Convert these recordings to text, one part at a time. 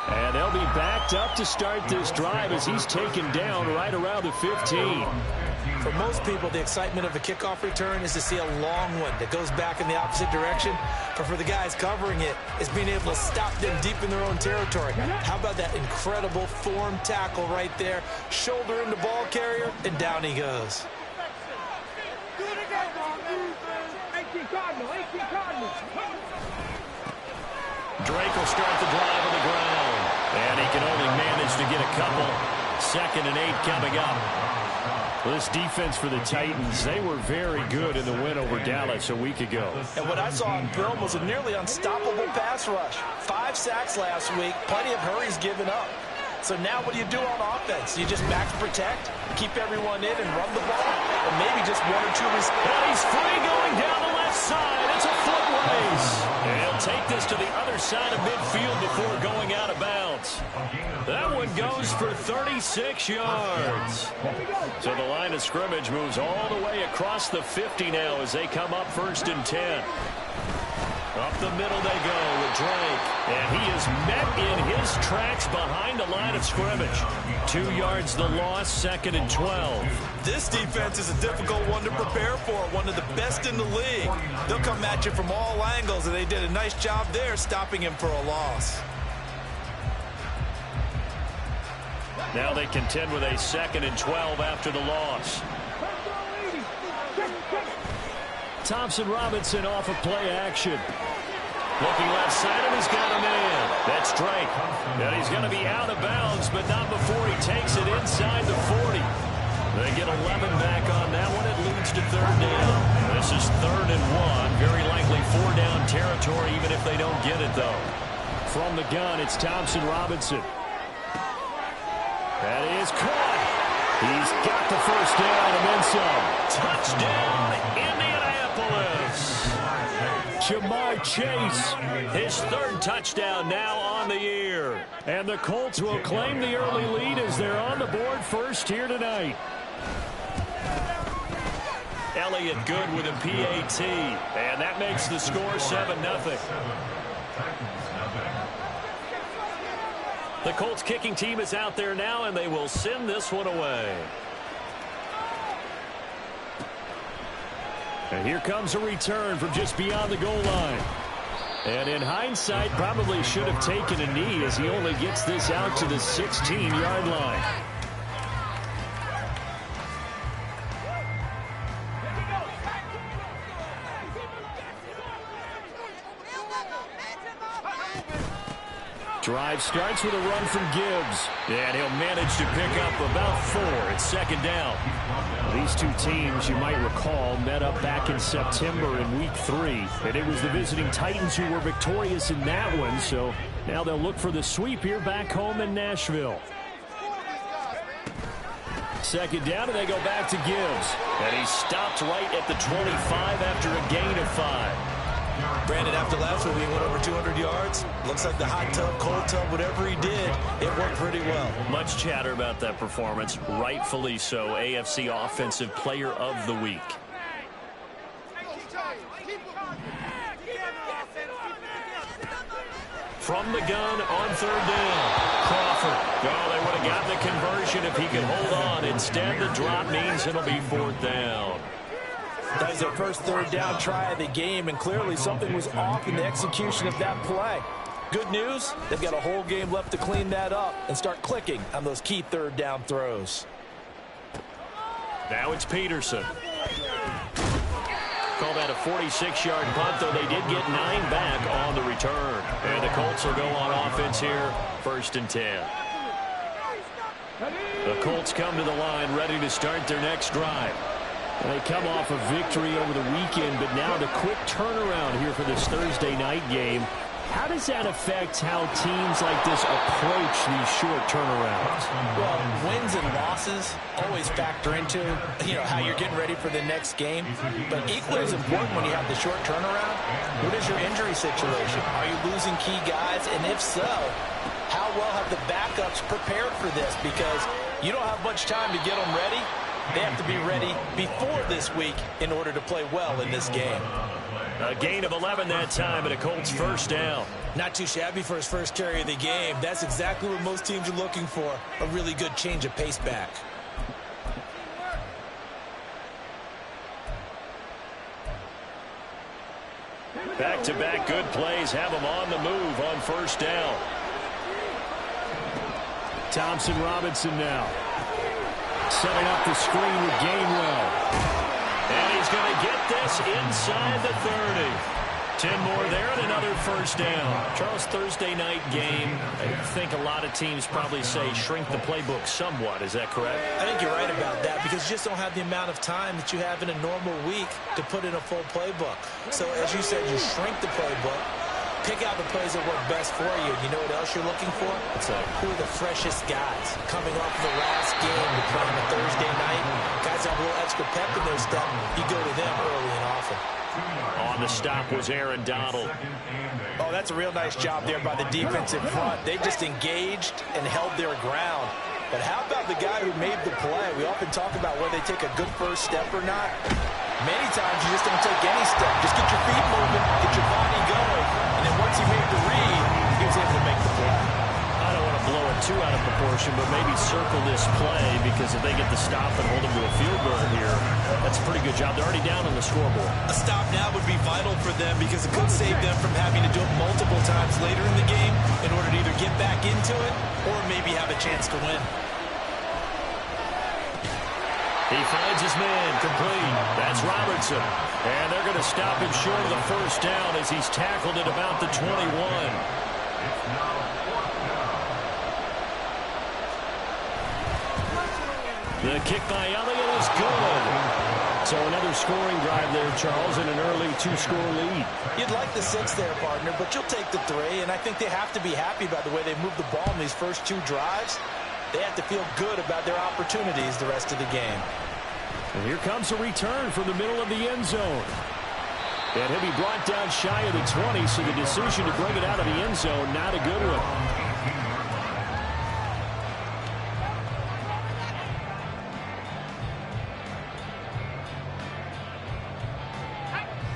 And they'll be backed up to start this drive as he's taken down right around the 15. For most people, the excitement of a kickoff return is to see a long one that goes back in the opposite direction. But for the guys covering it, it's being able to stop them deep in their own territory. How about that incredible form tackle right there? Shoulder into ball carrier, and down he goes. Drake will start the drive on the ground. And he can only manage to get a couple. 2nd and 8 coming up. Well, this defense for the Titans, they were very good in the win over Dallas a week ago. And what I saw on film was a nearly unstoppable pass rush. 5 sacks last week, plenty of hurries given up. So now what do you do on offense? You just max protect, keep everyone in and run the ball, or maybe just 1 or 2 receivers. And he's free going down the left side. It's a foot race. And he'll take this to the other side of midfield before going out of bounds. That one goes for 36 yards. So the line of scrimmage moves all the way across the 50 now as they come up 1st and 10. Up the middle they go with Drake. And he is met in his tracks behind the line of scrimmage. 2 yards the loss, 2nd and 12. This defense is a difficult one to prepare for, one of the best in the league. They'll come at you from all angles, and they did a nice job there stopping him for a loss. Now they contend with a 2nd and 12 after the loss. Thompson Robinson off of play action. Looking left side of him, he's got a man. That's Drake. And he's going to be out of bounds, but not before he takes it inside the 40. They get 11 back on that one. It leads to 3rd down. This is 3rd and 1. Very likely 4-down territory, even if they don't get it, though. From the gun, it's Thompson Robinson. That is caught. He's got the 1st down and then some. Touchdown, Indianapolis. Jamar Chase, his 3rd touchdown now on the year. And the Colts will claim the early lead as they're on the board first here tonight. Elliott good with a PAT. And that makes the score 7-0. The Colts kicking team is out there now, and they will send this one away. And here comes a return from just beyond the goal line. And in hindsight, probably should have taken a knee as he only gets this out to the 16-yard line. Drive starts with a run from Gibbs. And he'll manage to pick up about 4. It's 2nd down. These two teams, you might recall, met up back in September in Week 3. And it was the visiting Titans who were victorious in that one. So now they'll look for the sweep here back home in Nashville. 2nd down, and they go back to Gibbs. And he stopped right at the 25 after a gain of 5. Brandon, after last week, he went over 200 yards. Looks like the hot tub, cold tub, whatever he did, it worked pretty well. Much chatter about that performance. Rightfully so. AFC Offensive Player of the Week. From the gun on 3rd down. Crawford. Oh, they would have gotten the conversion if he could hold on. Instead, the drop means it'll be 4th down. That was their first 3rd down try of the game, and clearly something was off in the execution of that play. Good news, they've got a whole game left to clean that up and start clicking on those key 3rd down throws. Now it's Peterson. Call that a 46-yard punt, though they did get 9 back on the return. And the Colts will go on offense here, 1st and 10. The Colts come to the line ready to start their next drive. And they come off a victory over the weekend, but now the quick turnaround here for this Thursday night game. How does that affect how teams like this approach these short turnarounds? Well, wins and losses always factor into, how you're getting ready for the next game. But equally as important when you have the short turnaround, what is your injury situation? Are you losing key guys? And if so, how well have the backups prepared for this? Because you don't have much time to get them ready. They have to be ready before this week in order to play well in this game. A gain of 11 that time, and a Colts first down. Not too shabby for his first carry of the game. That's exactly what most teams are looking for, a really good change of pace back. Back-to-back good plays have him on the move on first down. Thompson Robinson now. Setting up the screen with Gainwell. And he's going to get this inside the 30. 10 more there and another first down. Charles, Thursday night game, I think a lot of teams probably say shrink the playbook somewhat. Is that correct? I think you're right about that because you just don't have the amount of time that you have in a normal week to put in a full playbook. So as you said, you shrink the playbook, pick out the plays that work best for you. You know what else you're looking for? Who are the freshest guys coming off the last game to play on a Thursday night? Guys have a little extra pep in their step. You go to them early and often. On the stop was Aaron Donald. Oh, that's a real nice job there by the defense in front. They just engaged and held their ground. But how about the guy who made the play? We often talk about whether they take a good first step or not. Many times you just don't take any step. Just get your feet moving, get your body going. And then once he made the read, he was able to make the play. I don't want to blow it too out of proportion, but maybe circle this play because if they get the stop and hold them to a field goal here, that's a pretty good job. They're already down on the scoreboard. A stop now would be vital for them because it could save them from having to do it multiple times later in the game in order to either get back into it or maybe have a chance to win. He finds his man complete. That's Robertson. And they're going to stop him short of the first down as he's tackled at about the 21. The kick by Elliott is good. So another scoring drive there, Charles, and an early two-score lead. You'd like the 6 there, partner, but you'll take the 3, and I think they have to be happy about the way they moved the ball in these first 2 drives. They have to feel good about their opportunities the rest of the game. And here comes a return from the middle of the end zone. And he'll be brought down shy of the 20, so the decision to bring it out of the end zone, not a good one.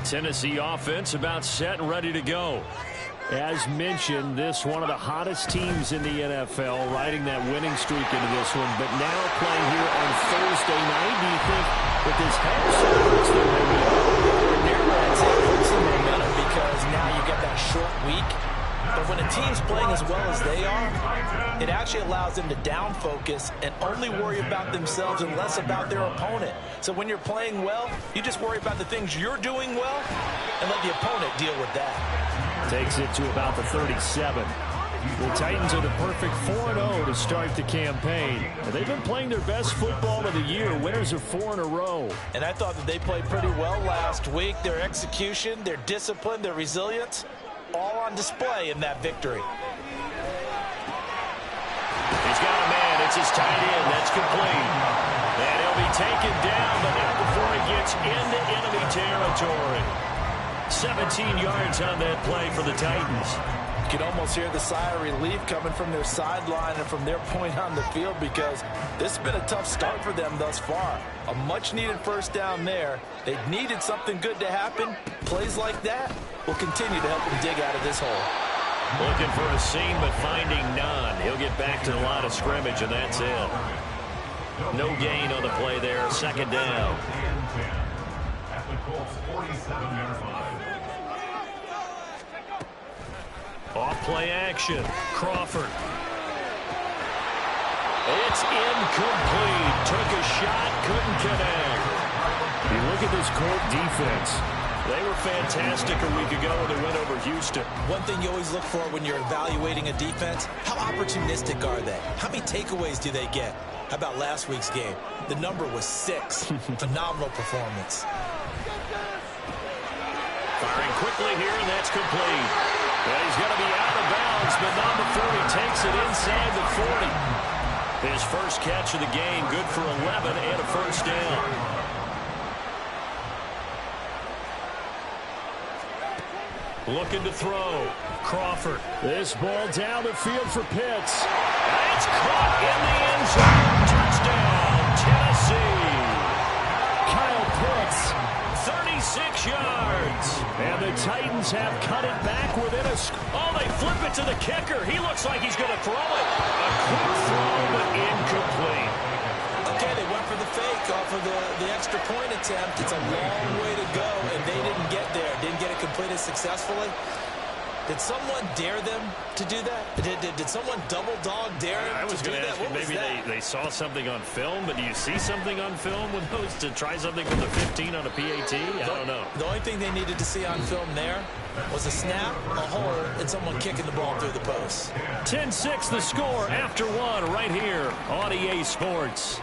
Tennessee offense about set and ready to go. As mentioned, this one of the hottest teams in the NFL, riding that winning streak into this one, but now playing here on Thursday night. Do you think that this helps or hurts their momentum? I'd say it hurts their momentum because now you get that short week. But when a team's playing as well as they are, it actually allows them to down focus and only worry about themselves and less about their opponent. So when you're playing well, you just worry about the things you're doing well and let the opponent deal with that. Takes it to about the 37. The Titans are the perfect 4-0 to start the campaign. And they've been playing their best football of the year, winners of 4 in a row. And I thought that they played pretty well last week. Their execution, their discipline, their resilience, all on display in that victory. He's got a man. It's his tight end. That's complete. And he'll be taken down, but not before he gets into enemy territory. 17 yards on that play for the Titans. You can almost hear the sigh of relief coming from their sideline and from their point on the field because this has been a tough start for them thus far. A much-needed first down there. They needed something good to happen. Plays like that will continue to help them dig out of this hole. Looking for a seam, but finding none. He'll get back to the line of scrimmage, and that's it. No gain on the play there. Second down. Off play action. Crawford. It's incomplete. Took a shot, couldn't connect. You look at this Colt defense. They were fantastic a week ago when they went over Houston. One thing you always look for when you're evaluating a defense, how opportunistic are they? How many takeaways do they get? How about last week's game? The number was 6. Phenomenal performance. Firing quickly here, and that's complete. And he's going to be out of bounds, but not before he takes it inside the 40. His first catch of the game, good for 11 and a first down. Looking to throw. Crawford. This ball down the field for Pitts. And it's caught in the end zone. Touchdown, Tennessee. Kyle Pitts. yards. And the Titans have cut it back within a... Oh, they flip it to the kicker. He looks like he's going to throw it. A quick throw, but incomplete. Okay, they went for the fake off of the extra point attempt. It's a long way to go, and they didn't get there. Didn't get it completed successfully. Did someone dare them to do that? Did someone double dog dare them to do that? I was going to ask you, maybe they saw something on film, but do you see something on film with those to try something from the 15 on a PAT? I don't know. The only thing they needed to see on film there was a snap, a hold, and someone kicking the ball through the post. 10-6 the score after one right here on EA Sports.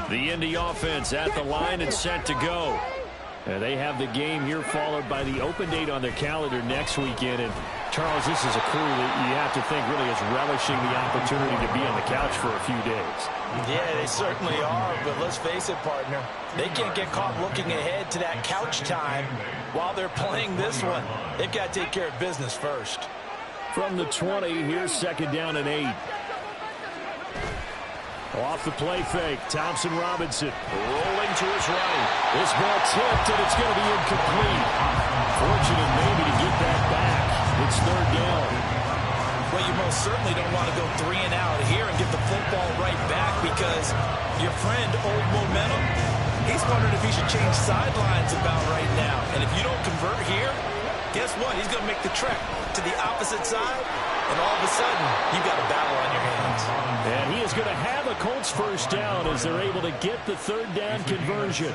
The Indy offense at the line and set to go. They have the game here followed by the open date on their calendar next weekend. And, Charles, this is a crew that you have to think really is relishing the opportunity to be on the couch for a few days. Yeah, they certainly are, but let's face it, partner. They can't get caught looking ahead to that couch time while they're playing this one. They've got to take care of business first. From the 20, here's 2nd down and 8. Off the play fake, Thompson Robinson rolling to his right. This ball tipped, and it's going to be incomplete. Fortunate maybe to get that back. It's 3rd down. Well, you most certainly don't want to go 3 and out here and get the football right back because your friend, Old Momentum, he's wondering if he should change sidelines about right now. And if you don't convert here, guess what? He's going to make the trek to the opposite side, and all of a sudden, you've got a battle on your hands. And he is going to have a Colts 1st down as they're able to get the 3rd down conversion.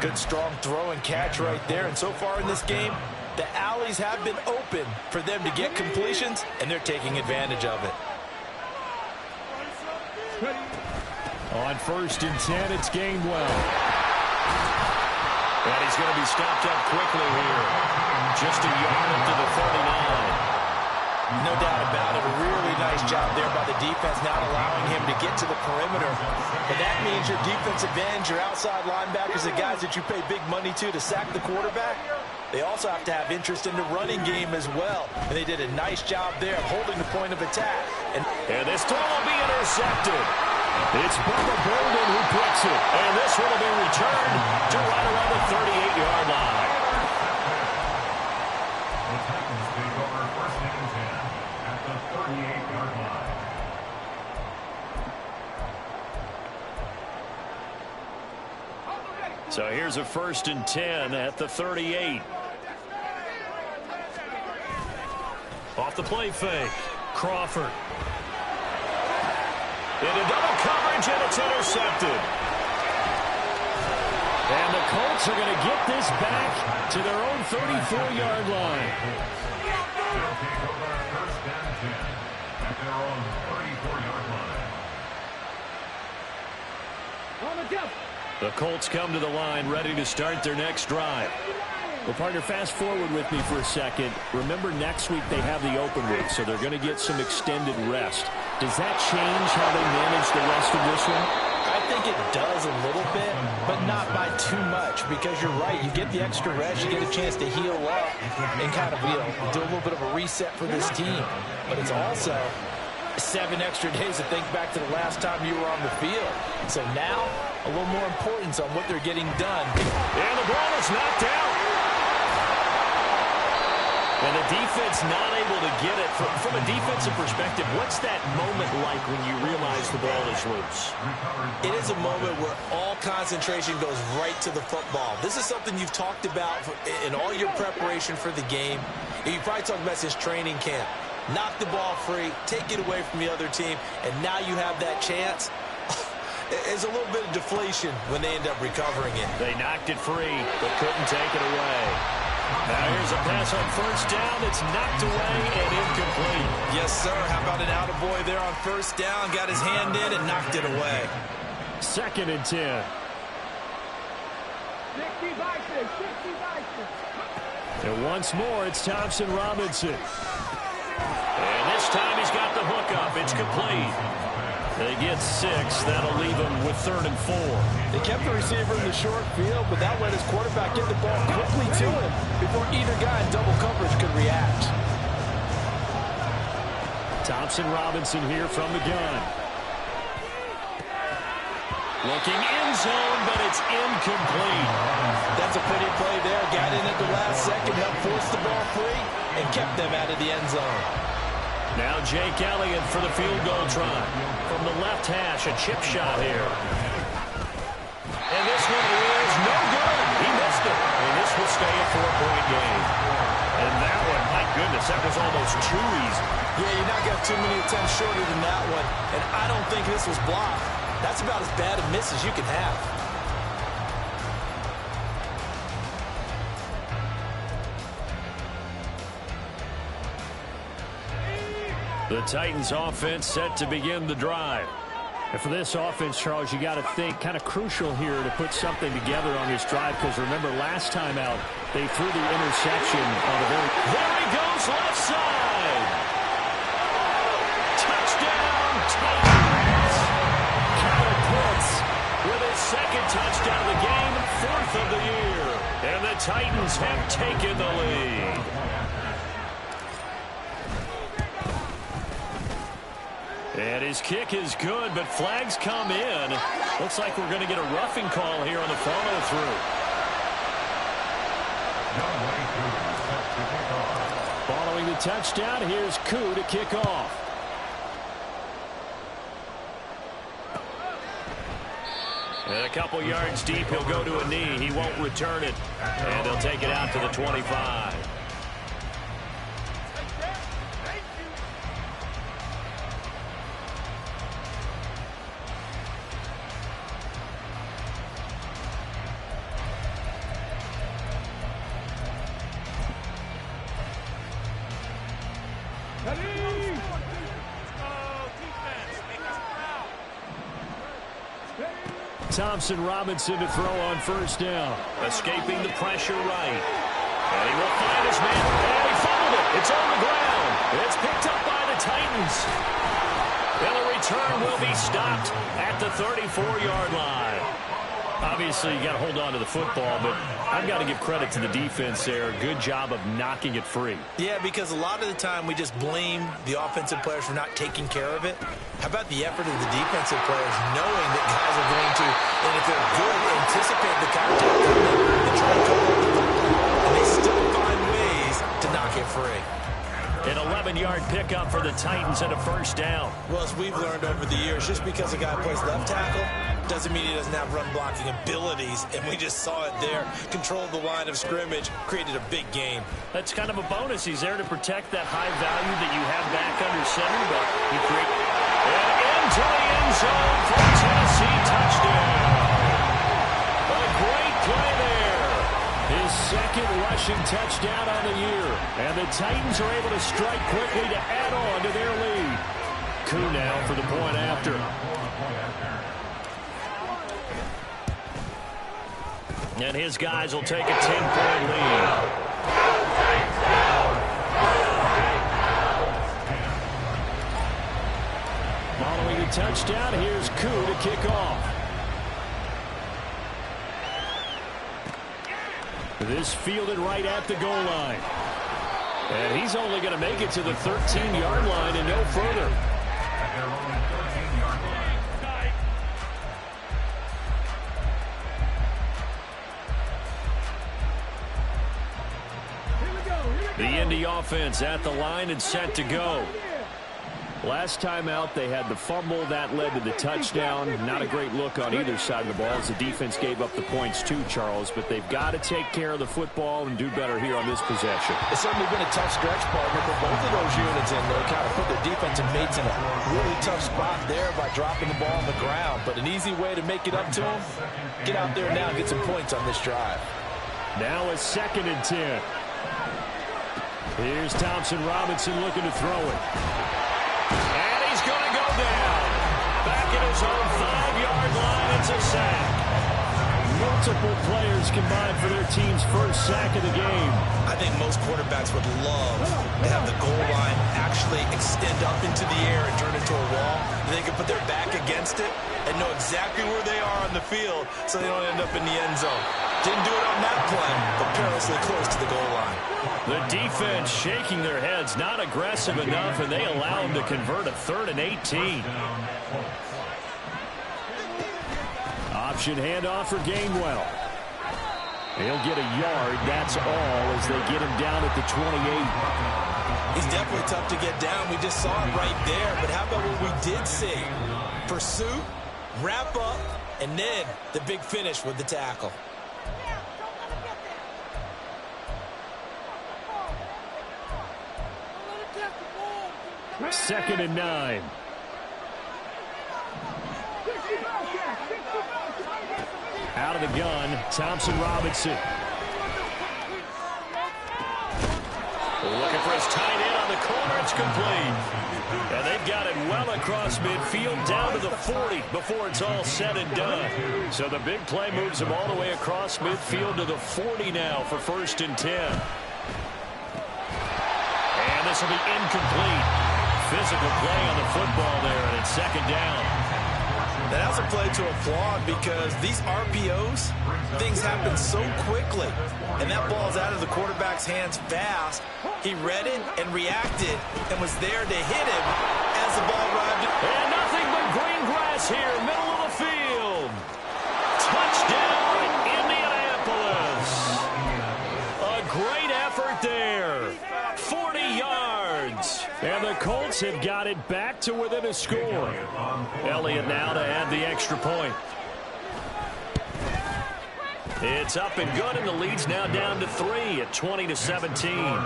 Good, strong throw and catch right there. And so far in this game, the alleys have been open for them to get completions, and they're taking advantage of it. On 1st and 10, it's Gainwell. And he's going to be stopped up quickly here. Just a yard up to the 49. No doubt about it. A really nice job there by the defense, not allowing him to get to the perimeter. And that means your defensive ends, your outside linebackers, the guys that you pay big money to sack the quarterback, they also have to have interest in the running game as well. And they did a nice job there of holding the point of attack. And this throw will be intercepted. It's Bubba Bolden who picks it. And this one will be returned to right around the 38-yard line. So here's a 1st and 10 at the 38. Off the play fake. Crawford. Into double coverage, and it's intercepted. And the Colts are going to get this back to their own 34-yard line. The Colts come to the line ready to start their next drive. Well, partner, fast forward with me for a second. Remember, next week they have the open week, so they're going to get some extended rest. Does that change how they manage the rest of this one? I think it does a little bit, but not by too much, because you're right. You get the extra rest, you get a chance to heal up and kind of, do a little bit of a reset for this team. But it's also 7 extra days to think back to the last time you were on the field. So now, a little more importance on what they're getting done. And the ball is knocked out. And the defense not able to get it. From a defensive perspective, what's that moment like when you realize the ball is loose? It is a moment where all concentration goes right to the football. This is something you've talked about in all your preparation for the game. You probably talked about since training camp. Knock the ball free, take it away from the other team, and now you have that chance. It's a little bit of deflation when they end up recovering it. They knocked it free, but couldn't take it away. Now here's a pass on 1st down that's knocked away and incomplete. Yes, sir. How about an attaboy there on 1st down? Got his hand in and knocked it away. 2nd and 10. And once more, it's Thompson Robinson. And this time he's got the hook up. It's complete. They get 6. That'll leave them with 3rd and 4. They kept the receiver in the short field, but that let his quarterback get the ball quickly to him before either guy in double coverage could react. Thompson Robinson here from the gun. Looking end zone, but it's incomplete. That's a pretty play there. Got in at the last second, helped force the ball free, and kept them out of the end zone. Now Jake Elliott for the field goal try. From the left hash, a chip shot here. And this one is no good. He missed it. And this will stay a 4-point game. And that one, my goodness, that was almost too easy. Yeah, you're not going to have too many attempts shorter than that one. And I don't think this was blocked. That's about as bad a miss as you can have. The Titans offense set to begin the drive. And for this offense, Charles, you got to think kind of crucial here to put something together on this drive, because remember last time out they threw the interception on the very... There he goes, left side. Touchdown, Titans. Kyle Pitts with his 2nd touchdown of the game, 4th of the year. And the Titans have taken the lead. And his kick is good, but flags come in. Looks like we're going to get a roughing call here on the follow-through. Following the touchdown, here's Koo to kick off. And a couple yards deep, he'll go to a knee. He won't return it. And they'll take it out to the 25. Thompson Robinson to throw on 1st down. Escaping the pressure right. And he will find his man. And he fumbled it. It's on the ground. It's picked up by the Titans. And the return will be stopped at the 34-yard line. Obviously, you got to hold on to the football, but I've got to give credit to the defense there. Good job of knocking it free. Yeah, because a lot of the time we just blame the offensive players for not taking care of it. How about the effort of the defensive players knowing that guys are going to, and if they're good, anticipate the contact and try to cover the football, and they still find ways to knock it free. An 11-yard pickup for the Titans and a 1st down. Well, as we've learned over the years, just because a guy plays left tackle doesn't mean he doesn't have run-blocking abilities, and we just saw it there. Controlled the line of scrimmage, created a big game. That's kind of a bonus. He's there to protect that high value that you have back under center, but he created... And into the end zone for a Tennessee touchdown. A great play there. His 2nd rushing touchdown on the year. And the Titans are able to strike quickly to add on to their lead. Koo now for the point after. And his guys will take a 10-point lead. Following the touchdown, here's Koo to kick off. This fielded right at the goal line. And he's only going to make it to the 13-yard line and no further. The Indy offense at the line and set to go. Last time out, they had the fumble. That led to the touchdown. Not a great look on either side of the ball as the defense gave up the points too, Charles. But they've got to take care of the football and do better here on this possession. It's certainly been a tough stretch, partner, for both of those units in there. Kind of put their defensive mates in a really tough spot there by dropping the ball on the ground. But an easy way to make it up to them, get out there now and get some points on this drive. Now a 2nd and 10. Here's Thompson Robinson looking to throw it. And he's going to go down. Back at his own 5-yard line. It's a sack. Multiple players combined for their team's first sack of the game. I think most quarterbacks would love to have the goal line actually extend up into the air and turn into a wall. They can put their back against it and know exactly where they are on the field so they don't end up in the end zone. Didn't do it on that play, but perilously close to the goal line. The defense shaking their heads, not aggressive enough, and they allow them to convert a 3rd and 18. Option handoff for Gainwell. He'll get a yard, that's all, as they get him down at the 28. He's definitely tough to get down. We just saw it right there, but how about what we did see? Pursuit, wrap up, and then the big finish with the tackle. Second and 9. Out of the gun, Thompson Robinson. Looking for his tight end on the corner. It's complete. And they've got it well across midfield down to the 40 before it's all said and done. So the big play moves him all the way across midfield to the 40 now for 1st and 10. And this will be incomplete. Physical play on the football there, and it's 2nd down. That has a play to applaud because these RPOs, things happen so quickly. And that ball's out of the quarterback's hands fast. He read it and reacted and was there to hit him as the ball arrived. And nothing but green grass here, middle of the field. Touchdown, Indianapolis. A great effort there. 40 yards. And the Colts have got it back to within a score. Elliott now to add the extra point. It's up and good, and the lead's now down to 3 at 20-17.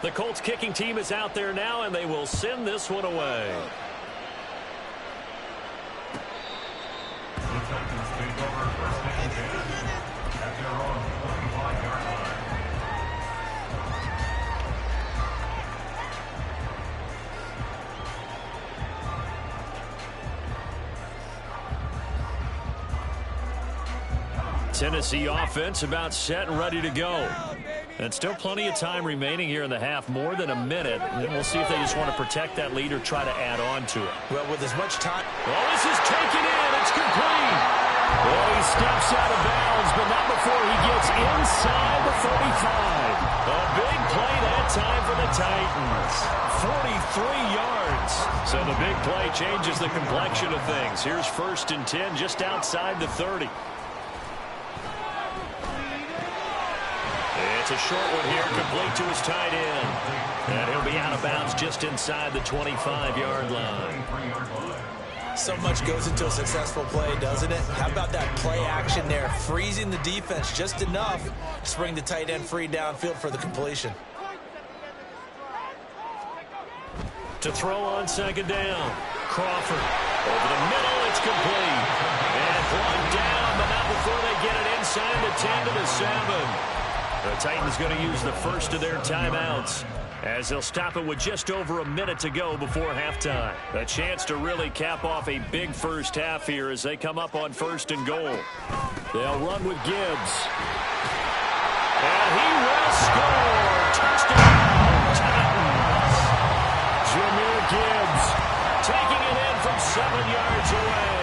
The Colts kicking team is out there now, and they will send this one away. Tennessee offense about set and ready to go. And still plenty of time remaining here in the half, more than a minute. And we'll see if they just want to protect that lead or try to add on to it. Well, with as much time. Well, this is taken in. It's complete. Well, he steps out of bounds, but not before he gets inside the 45. A big play that time for the Titans. 43 yards. So the big play changes the complexion of things. Here's 1st and 10 just outside the 30. It's a short one here, complete to his tight end. And he'll be out of bounds just inside the 25-yard line. So much goes into a successful play, doesn't it? How about that play action there, freezing the defense just enough to bring the tight end free downfield for the completion. To throw on 2nd down. Crawford over the middle, it's complete. And brought down, but not before they get it inside the 10 to the 7. The Titans going to use the first of their timeouts as they'll stop it with just over a minute to go before halftime. A chance to really cap off a big first half here as they come up on 1st and goal. They'll run with Gibbs. And he will score. Touchdown, Titans. Jahmyr Gibbs taking it in from 7 yards away.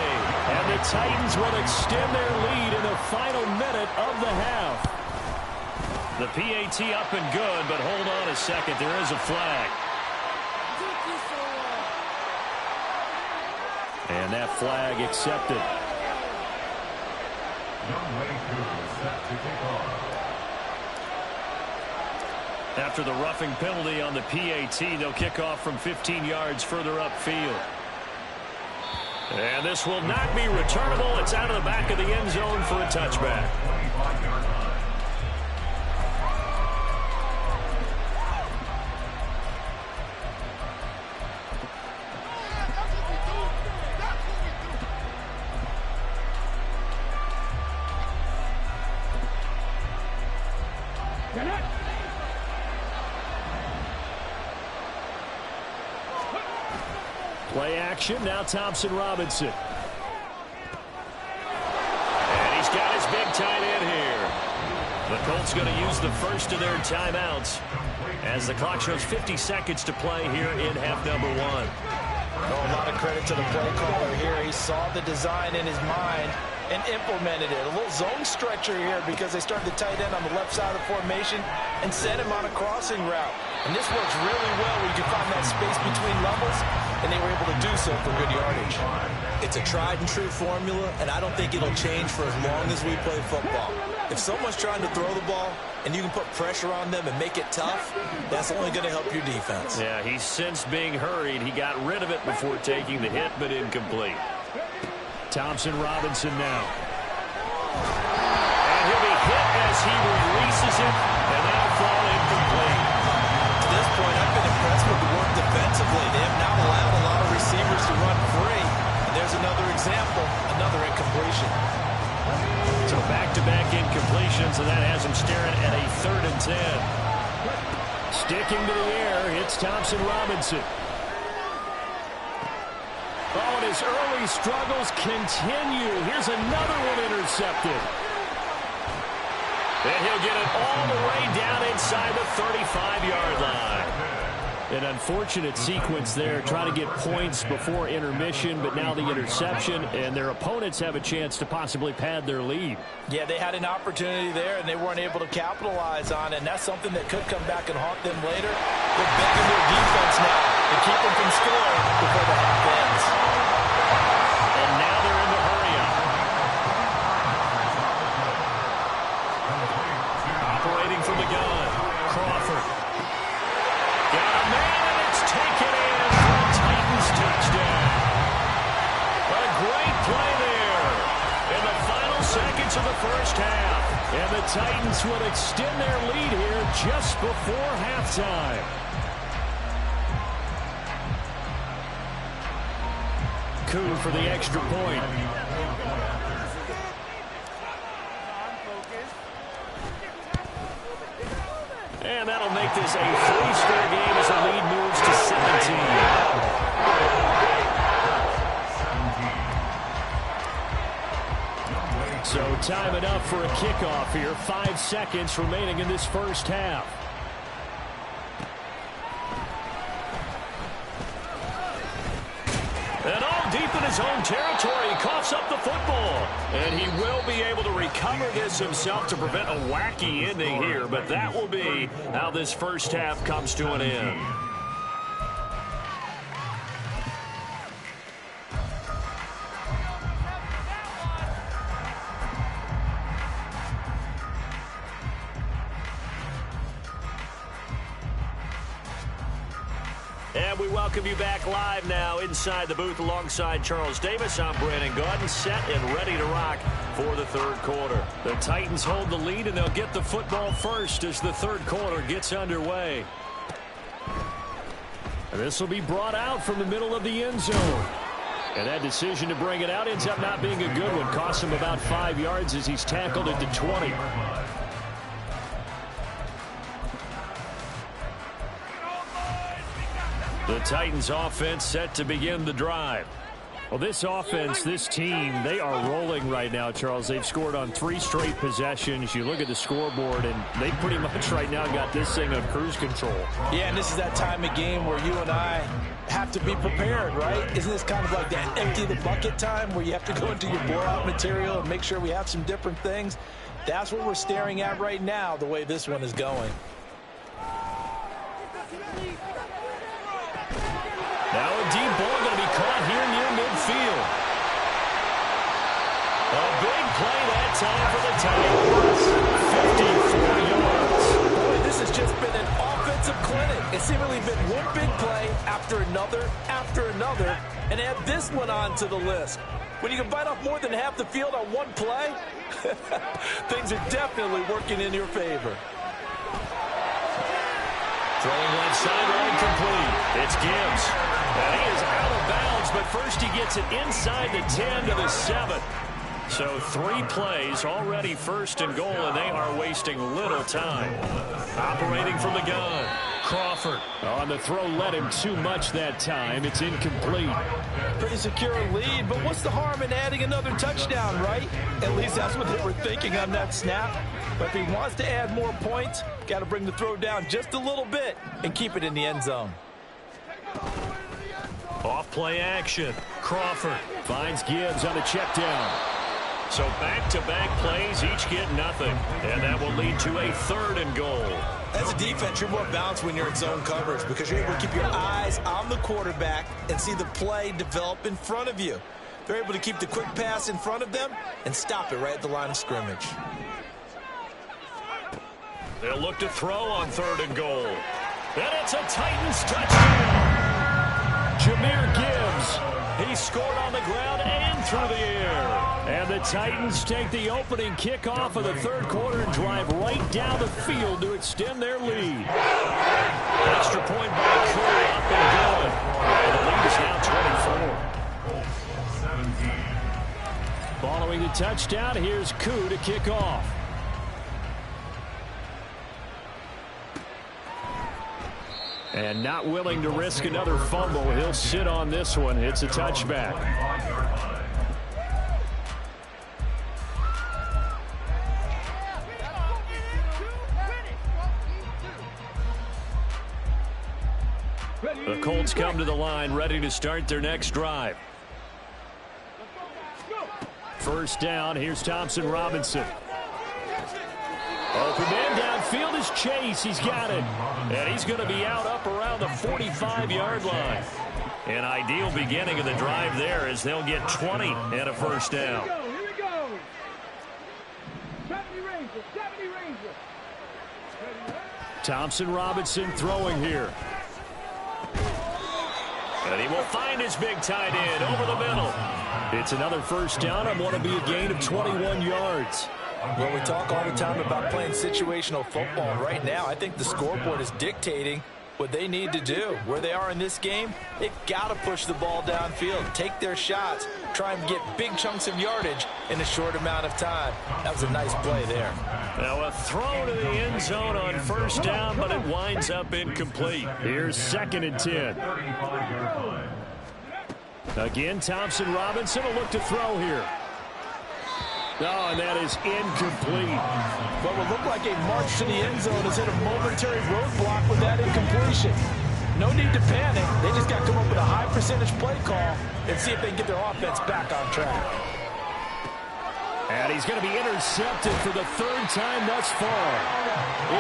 And the Titans will extend their lead in the final minute of the half. The PAT up and good, but hold on a second. There is a flag. And that flag accepted. After the roughing penalty on the PAT, they'll kick off from 15 yards further upfield. And this will not be returnable. It's out of the back of the end zone for a touchback. Play action. Now Thompson Robinson. And he's got his big tight end here. The Colts going to use the first of their timeouts as the clock shows 50 seconds to play here in half number 1. Oh, a lot of credit to the play caller here. He saw the design in his mind and implemented it. A little zone stretcher here because they started the tight end on the left side of the formation and sent him on a crossing route. And this works really well where you can find that space between levels, and they were able to do so for good yardage. It's a tried and true formula, and I don't think it'll change for as long as we play football. If someone's trying to throw the ball and you can put pressure on them and make it tough, that's only going to help your defense. Yeah, he's since being hurried. He got rid of it before taking the hit, but incomplete. Thompson Robinson now. And he'll be hit as he releases it, and that'll fall incomplete. To this point, I've been impressed with the work defensively. They have not allowed a lot of receivers to run free. And there's another example, another incompletion. So back-to-back incompletions, and that has him staring at a 3rd and 10. Sticking to the air, it's Thompson Robinson. Oh, and his early struggles continue. Here's another one intercepted. And he'll get it all the way down inside the 35-yard line. An unfortunate sequence there, trying to get points before intermission, but now the interception, and their opponents have a chance to possibly pad their lead. Yeah, they had an opportunity there, and they weren't able to capitalize on it, and that's something that could come back and haunt them later. They're begging their defense now to keep them from scoring before the half ends. And now they're in the hurry-up. Operating from the gun, Crawford. Got a man, and it's taken in for a Titans touchdown. A great play there in the final seconds of the first half. And the Titans will extend their lead here just before halftime. Coup for the extra point. And that'll make this a 3-score game as the lead moves to 17. So time enough for a kickoff here. 5 seconds remaining in this first half. And all deep in his own territory, he coughs up the football. And he will be able to recover this himself to prevent a wacky ending here. But that will be how this first half comes to an end. And we welcome you back live now inside the booth alongside Charles Davis. I'm Brandon Gaudin, set and ready to rock for the third quarter. The Titans hold the lead, and they'll get the football first as the third quarter gets underway. And this will be brought out from the middle of the end zone. And that decision to bring it out ends up not being a good one. Costs him about 5 yards as he's tackled into 20. The Titans offense set to begin the drive. Well, this offense, this team, they are rolling right now, Charles. They've scored on 3 straight possessions. You look at the scoreboard, and they pretty much right now got this thing on cruise control. Yeah, and this is that time of game where you and I have to be prepared, right? Isn't this kind of like that empty the bucket time where you have to go into your blowout material and make sure we have some different things? That's what we're staring at right now, the way this one is going. Now a deep ball going to be caught here near midfield. A big play that time for the Titans. 54 yards. Boy, this has just been an offensive clinic. It's seemingly been one big play after another, and add this one on to the list. When you can bite off more than half the field on one play, things are definitely working in your favor. Throwing left sideline complete. It's Gibbs. And he is out of bounds, but first he gets it inside the 10 to the 7. So 3 plays, already first and goal, and they are wasting little time. Operating from the gun, Crawford. On the throw led him too much that time. It's incomplete. Pretty secure lead, but what's the harm in adding another touchdown, right? At least that's what they were thinking on that snap. But if he wants to add more points, got to bring the throw down just a little bit and keep it in the end zone. Off play action. Crawford finds Gibbs on a check down. So back-to-back plays, each get nothing. And that will lead to a 3rd and goal. As a defense, you're more balanced when you're in zone coverage because you're able to keep your eyes on the quarterback and see the play develop in front of you. They're able to keep the quick pass in front of them and stop it right at the line of scrimmage. They'll look to throw on 3rd and goal. And it's a Titans touchdown. Jahmyr Gibbs. He scored on the ground and through the air. And the Titans take the opening kickoff of the 3rd quarter and drive right down the field to extend their lead. Extra point by Curry up and going. And the lead is now 24. Following the touchdown, here's Koo to kick off. And not willing to risk another fumble. He'll sit on this one. It's a touchback. The Colts come to the line, ready to start their next drive. First down, here's Thompson Robinson. Open man downfield is Chase. He's got it. And he's going to be out up around the 45-yard line. An ideal beginning of the drive there as they'll get 20 and a first down. Here we go. 70 Rangers. Thompson Robinson throwing here. And he will find his big tight end over the middle. It's another first down on what will be a gain of 21 yards. Well, we talk all the time about playing situational football. Right now, I think the scoreboard is dictating what they need to do. Where they are in this game, they've got to push the ball downfield, take their shots, try and get big chunks of yardage in a short amount of time. That was a nice play there. Now a throw to the end zone on first down, but it winds up incomplete. Here's 2nd and 10. Again, Thompson Robinson will look to throw here. Oh, and that is incomplete. What would look like a march to the end zone has hit a momentary roadblock with that incompletion. No need to panic. They just got to come up with a high percentage play call and see if they can get their offense back on track. And he's going to be intercepted for the 3rd time thus far.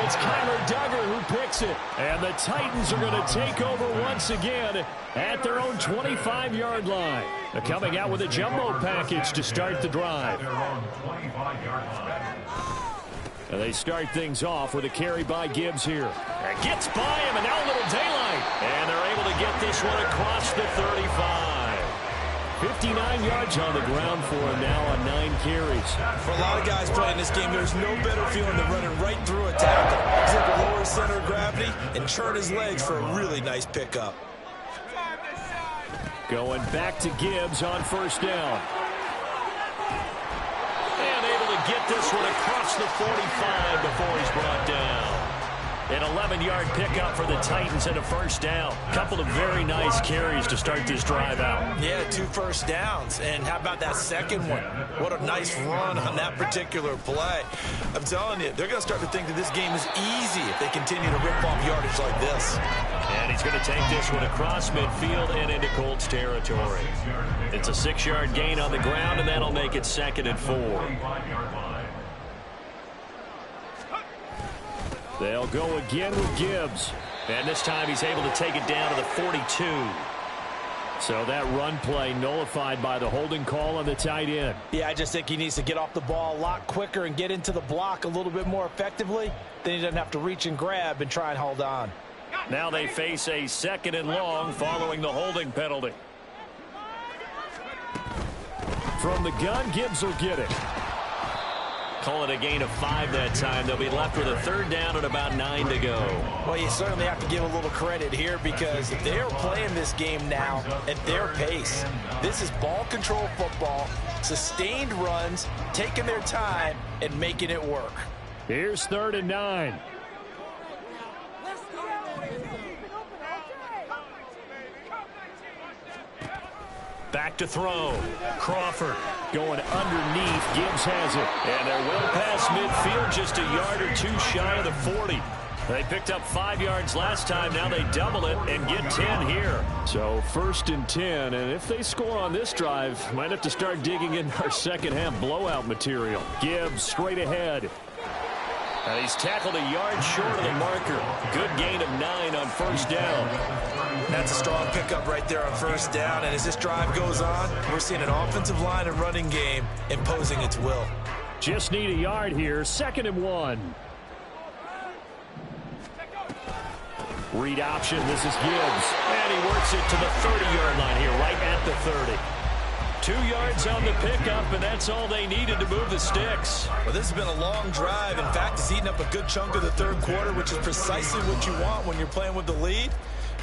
It's Kyler Duggar who picks it. And the Titans are going to take over once again at their own 25-yard line. They're coming out with a jumbo package to start the drive. And they start things off with a carry by Gibbs here. And gets by him, and now a little daylight. And they're able to get this one across the 35. 59 yards on the ground for him now on 9 carries. For a lot of guys playing this game, there's no better feeling than running right through a tackle. He's able to lower his center of gravity and churn his legs for a really nice pickup. Going back to Gibbs on first down. And able to get this one across the 45 before he's brought down. An 11-yard pickup for the Titans and a first down. Couple of very nice carries to start this drive out. Yeah, 2 first downs. And how about that second one? What a nice run on that particular play. I'm telling you, they're going to start to think that this game is easy if they continue to rip off yardage like this. And he's going to take this one across midfield and into Colts territory. It's a 6-yard gain on the ground, and that'll make it 2nd and 4. They'll go again with Gibbs. And this time he's able to take it down to the 42. So that run play nullified by the holding call on the tight end. Yeah, I just think he needs to get off the ball a lot quicker and get into the block a little bit more effectively. Then he doesn't have to reach and grab and try and hold on. Now they face a 2nd and long following the holding penalty. From the gun, Gibbs will get it. Call it a gain of 5 that time. They'll be left with a 3rd down and about 9 to go. Well, you certainly have to give a little credit here because they're playing this game now at their pace. This is ball control football, sustained runs, taking their time, and making it work. Here's 3rd and 9. Back to throw. Crawford going underneath. Gibbs has it. And they're well past midfield, just a yard or two shy of the 40. They picked up 5 yards last time. Now they double it and get 10 here. So 1st and 10. And if they score on this drive, might have to start digging in our second half blowout material. Gibbs straight ahead. And he's tackled a yard short of the marker. Good gain of 9 on 1st down. That's a strong pickup right there on 1st down. And as this drive goes on, we're seeing an offensive line and running game imposing its will. Just need a yard here. 2nd and 1. Read option. This is Gibbs. And he works it to the 30-yard line here, right at the 30. 2 yards on the pickup, and that's all they needed to move the sticks. Well, this has been a long drive. In fact, it's eaten up a good chunk of the 3rd quarter, which is precisely what you want when you're playing with the lead.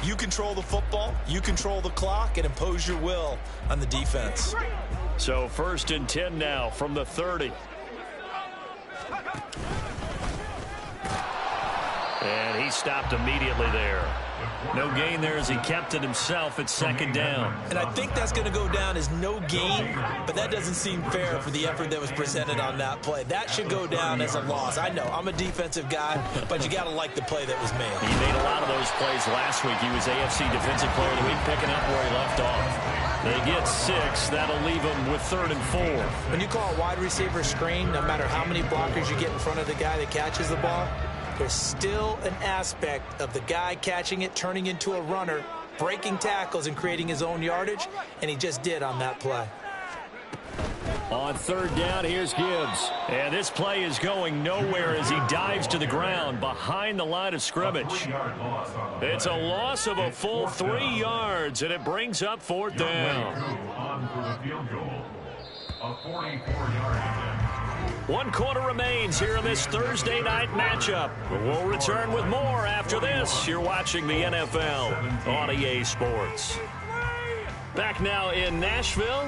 You control the football, you control the clock, and impose your will on the defense. So 1st and 10 now from the 30. And he stopped immediately there. No gain there as he kept it himself at 2nd down. And I think that's going to go down as no gain, but that doesn't seem fair for the effort that was presented on that play. That should go down as a loss. I know, I'm a defensive guy, but you got to like the play that was made. He made a lot of those plays last week. He was AFC Defensive Player of the Week, picking up where he left off. They get 6. That'll leave them with 3rd and 4. When you call a wide receiver screen, no matter how many blockers you get in front of the guy that catches the ball, there's still an aspect of the guy catching it, turning into a runner, breaking tackles and creating his own yardage, and he just did on that play. On 3rd down, here's Gibbs. And this play is going nowhere as he dives to the ground behind the line of scrimmage. It's a loss of a full 3 yards, and it brings up 4th down. 1 quarter remains here in this Thursday night matchup. We'll return with more after this. You're watching the NFL on EA Sports. Back now in Nashville.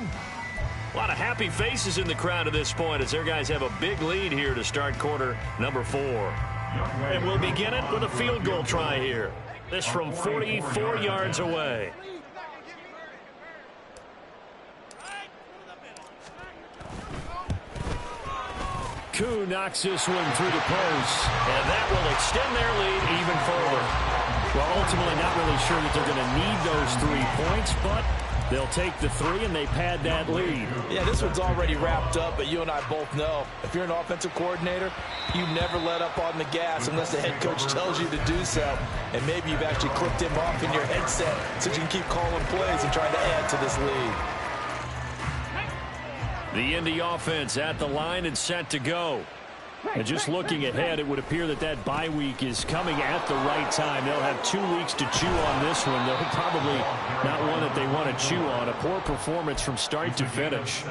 A lot of happy faces in the crowd at this point as their guys have a big lead here to start quarter number 4. And we'll begin it with a field goal try here. This from 44 yards away. Koo knocks this one through the post. And that will extend their lead even further. Well, ultimately not really sure that they're going to need those 3 points, but they'll take the 3 and they pad that lead. Yeah, this one's already wrapped up, but you and I both know if you're an offensive coordinator, you never let up on the gas unless the head coach tells you to do so. And maybe you've actually clipped him off in your headset so you can keep calling plays and trying to add to this lead. The Indy offense at the line and set to go. And just looking ahead, it would appear that that bye week is coming at the right time. They'll have 2 weeks to chew on this one. They're probably not one that they want to chew on. A poor performance from start to finish.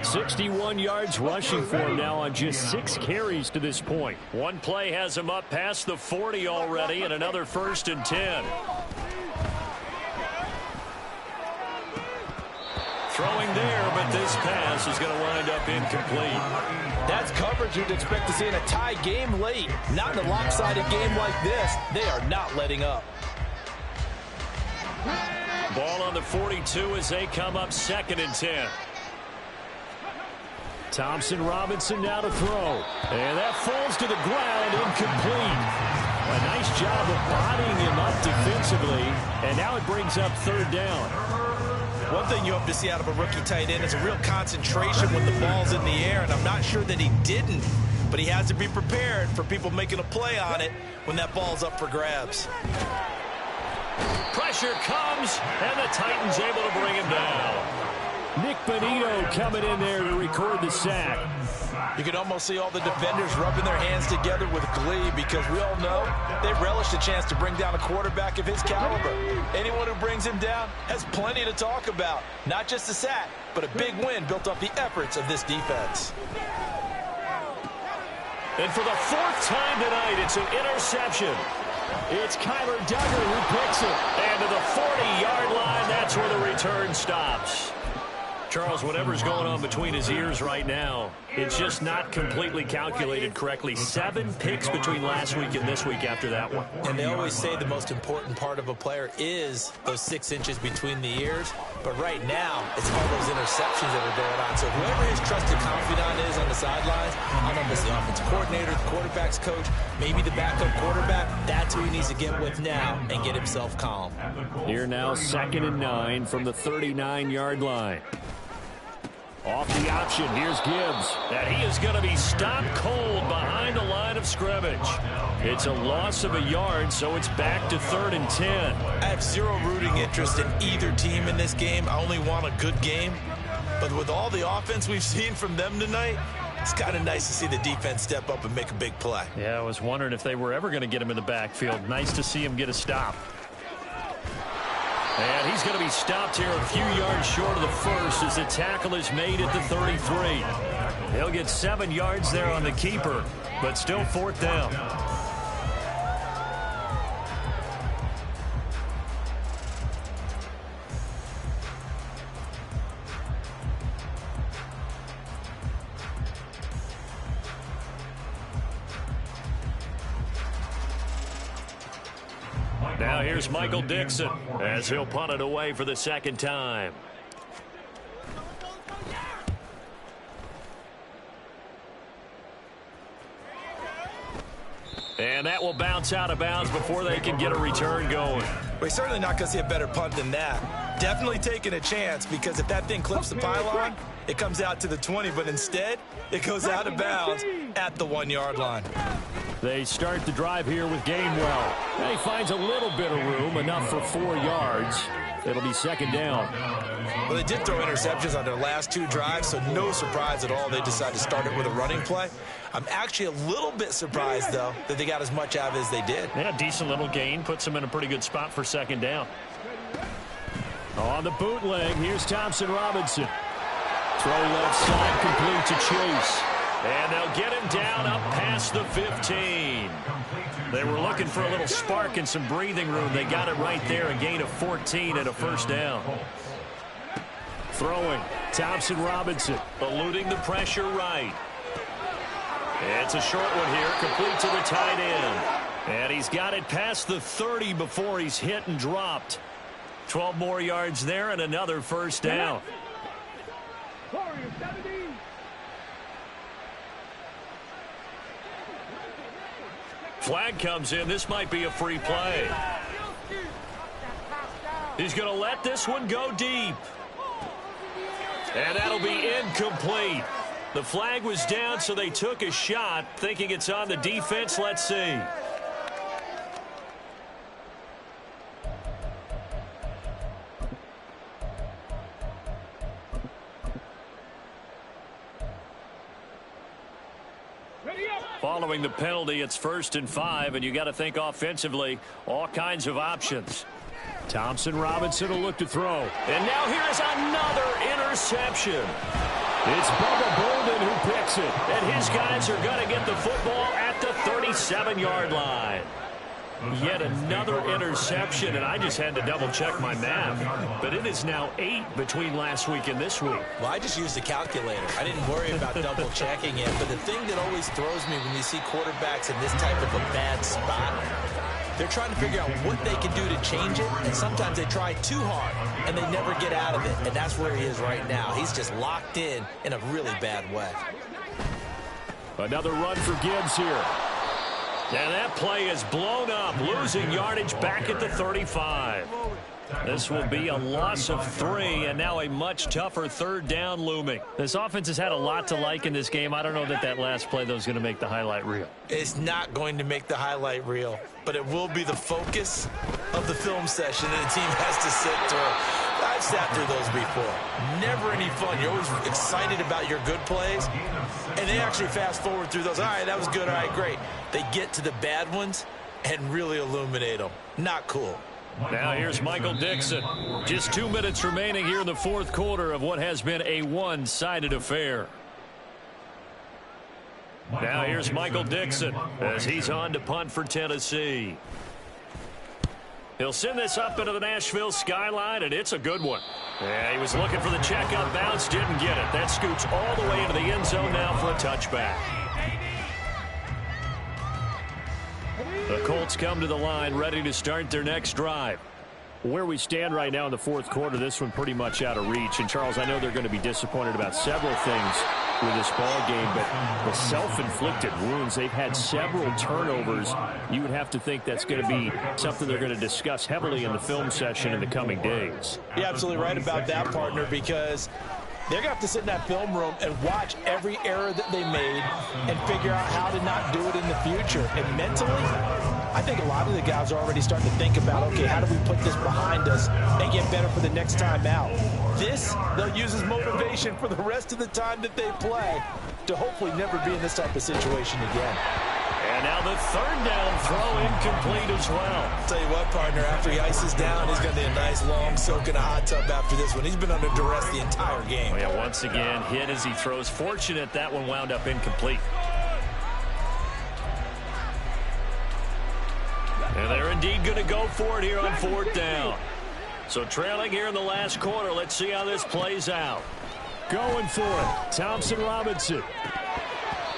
61 yards rushing for him now on just 6 carries to this point. One play has him up past the 40 already, and another 1st and 10. Throwing there, but this pass is going to wind up incomplete. That's coverage you'd expect to see in a tie game late. Not in a lopsided game like this. They are not letting up. Ball on the 42 as they come up 2nd and 10. Thompson Robinson now to throw. And that falls to the ground, incomplete. A nice job of bodying him up defensively. And now it brings up 3rd down. One thing you hope to see out of a rookie tight end is a real concentration when the ball's in the air, and I'm not sure that he didn't, but he has to be prepared for people making a play on it when that ball's up for grabs. Pressure comes, and the Titans able to bring him down. Nick Bonito coming in there to record the sack. You can almost see all the defenders rubbing their hands together with glee because we all know they relish the chance to bring down a quarterback of his caliber. Anyone who brings him down has plenty to talk about. Not just a sack, but a big win built off the efforts of this defense. And for the 4th time tonight, it's an interception. It's Kyler Duggar who picks it. And to the 40-yard line, that's where the return stops. Charles, whatever's going on between his ears right now, it's just not completely calculated correctly. 7 picks between last week and this week after that one. And they always say the most important part of a player is those 6 inches between the ears. But right now, it's all those interceptions that are going on. So whoever his trusted confidant is on the sidelines, I don't know if it's the offensive coordinator, the quarterback's coach, maybe the backup quarterback, that's who he needs to get with now and get himself calm. Here now, 2nd and 9 from the 39-yard line. Off the option, here's Gibbs. And he is going to be stopped cold behind the line of scrimmage. It's a loss of a yard, so it's back to 3rd and 10. I have zero rooting interest in either team in this game. I only want a good game. But with all the offense we've seen from them tonight, it's kind of nice to see the defense step up and make a big play. Yeah, I was wondering if they were ever going to get him in the backfield. Nice to see him get a stop. And he's going to be stopped here a few yards short of the first as the tackle is made at the 33. He'll get 7 yards there on the keeper, but still 4th down. Now here's Michael Dixon as he'll punt it away for the 2nd time. And that will bounce out of bounds before they can get a return going. We're certainly not going to see a better punt than that. Definitely taking a chance, because if that thing clips the pylon, it comes out to the 20, but instead it goes out of bounds at the 1-yard line. They start the drive here with Gainwell. And he finds a little bit of room, enough for 4 yards. It'll be 2nd down. Well, they did throw interceptions on their last 2 drives, so no surprise at all they decided to start it with a running play. I'm actually a little bit surprised, though, that they got as much out of it as they did. Yeah, decent little gain. Puts them in a pretty good spot for 2nd down. On the bootleg, here's Thompson Robinson. Throw left side, complete to Chase. And they'll get him down up past the 15. They were looking for a little spark and some breathing room. They got it right there, a gain of 14 and a 1st down. Throwing, Thompson Robinson, eluding the pressure right. It's a short one here, complete to the tight end. And he's got it past the 30 before he's hit and dropped. 12 more yards there and another 1st down. Flag comes in. This might be a free play. He's going to let this one go deep. And that'll be incomplete. The flag was down, so they took a shot, thinking it's on the defense. Let's see. Following the penalty, it's 1st and 5, and you got to think offensively, all kinds of options. Thompson Robinson will look to throw. And now here's another interception. It's Bubba Bolden who picks it, and his guys are going to get the football at the 37-yard line. Yet another interception, and I just had to double-check my math. But it is now 8 between last week and this week. Well, I just used a calculator. I didn't worry about double-checking it. But the thing that always throws me when you see quarterbacks in this type of a bad spot, they're trying to figure out what they can do to change it, and sometimes they try too hard, and they never get out of it. And that's where he is right now. He's just locked in a really bad way. Another run for Gibbs here. And that play is blown up, losing yardage back at the 35. This will be a loss of 3, and now a much tougher 3rd down looming. This offense has had a lot to like in this game. I don't know that last play, though, is going to make the highlight reel. It's not going to make the highlight reel, but it will be the focus of the film session that the team has to sit through. I've sat through those before. Never any fun. You're always excited about your good plays, and they actually fast forward through those. All right, that was good. All right, great. They get to the bad ones and really illuminate them. Not cool. Now here's Michael Dixon. Just 2 minutes remaining here in the 4th quarter of what has been a one-sided affair. Now here's Michael Dixon as he's on to punt for Tennessee. He'll send this up into the Nashville skyline, and it's a good one. Yeah, he was looking for the check out bounce, didn't get it. That scoots all the way into the end zone now for a touchback. The Colts come to the line, ready to start their next drive. Where we stand right now in the fourth quarter, this one pretty much out of reach. And, Charles, I know they're going to be disappointed about several things with this ball game, but the self-inflicted wounds, they've had several turnovers. You would have to think that's going to be something they're going to discuss heavily in the film session in the coming days. You're absolutely right about that, partner, because they're going to have to sit in that film room and watch every error that they made and figure out how to not do it in the future. And mentally, I think a lot of the guys are already starting to think about, okay, how do we put this behind us and get better for the next time out? This, they'll use as motivation for the rest of the time that they play to hopefully never be in this type of situation again. And now the third down throw incomplete as well. I'll tell you what, partner, after he ices down, he's going to need a nice long soak in a hot tub after this one. He's been under duress the entire game. Oh, yeah, once again, hit as he throws. Fortunate that one wound up incomplete. And they're indeed going to go for it here on fourth down. So trailing here in the last quarter. Let's see how this plays out. Going for it, Thompson Robinson.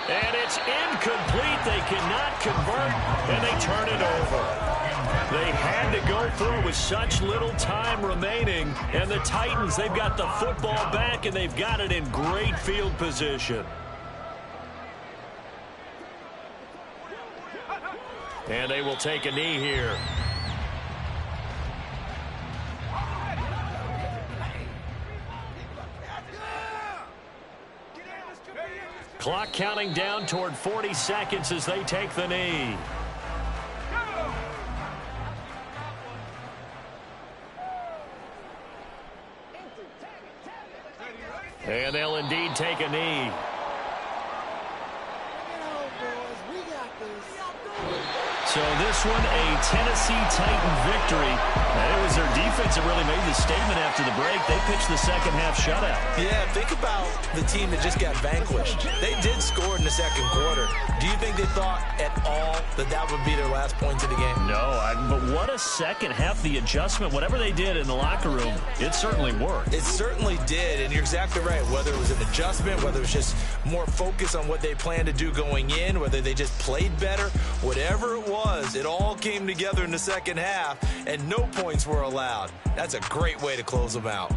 And it's incomplete. They cannot convert, and they turn it over. They had to go for it with such little time remaining. And the Titans, they've got the football back, and they've got it in great field position. And they will take a knee here. Clock counting down toward 40 seconds as they take the knee. And they'll indeed take a knee. So this one, a Tennessee Titan victory. And it was their defense that really made the statement after the break. They pitched the second half shutout. Yeah, think about the team that just got vanquished. They did score in the second quarter. Do you think they thought at all that that would be their last points of the game? No, but what a second half. The adjustment, whatever they did in the locker room, it certainly worked. It certainly did, and you're exactly right. Whether it was an adjustment, whether it was just more focus on what they planned to do going in, whether they just played better, whatever it was, it all came together in the second half, and no points were allowed. That's a great way to close them out.